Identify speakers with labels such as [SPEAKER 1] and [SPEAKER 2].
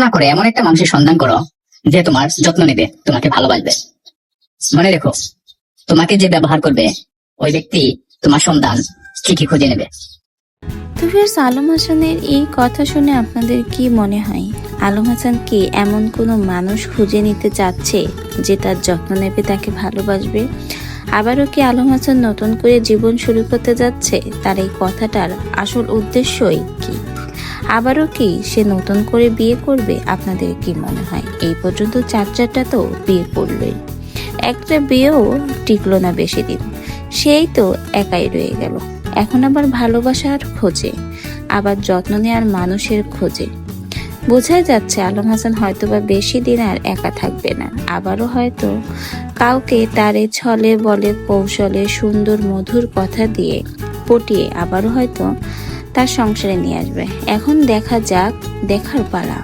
[SPEAKER 1] না করে এমন একটা মানুষের সন্ধান করো যে তোমার যত্ন নেবে, তোমাকে ভালোবাসবে। মনে রেখো, তোমাকে যে ব্যবহার করবে ওই ব্যক্তি তোমার সন্ধান ঠিকই খুঁজে নেবে।
[SPEAKER 2] তো ভিউয়ার্স, আলম হাসানের এই কথা শুনে আপনাদের কি মনে হয়? আলম হাসান কি এমন কোনো মানুষ খুঁজে নিতে চাচ্ছে যে তার যত্ন নেবে, তাকে ভালোবাসবে? আবারও কি আলম হাসান নতুন করে জীবন শুরু করতে যাচ্ছে? তার এই কথাটার আসল উদ্দেশ্যই কি? আবারও কি সে নতুন করে বিয়ে করবে? আপনাদের কি মনে হয়? এই পর্যন্ত চারটা তো বিয়ে করলই, একটা বিয়েও টিকলো না বেশি দিন, সেই তো একাই রয়ে গেল। এখন আবার ভালোবাসার খোঁজে, আবার যত্ন নেওয়ার মানুষের খোঁজে। বোঝাই যাচ্ছে আলম হাসান হয়তোবা বেশি দিন আর একা থাকবে না। আবারও হয়তো কাউকে তারে ছলে বলে কৌশলে সুন্দর মধুর কথা দিয়ে পটিয়ে আবারও হয়তো তার সংসারে নিয়ে আসবে। এখন দেখা যাক, দেখার পালা।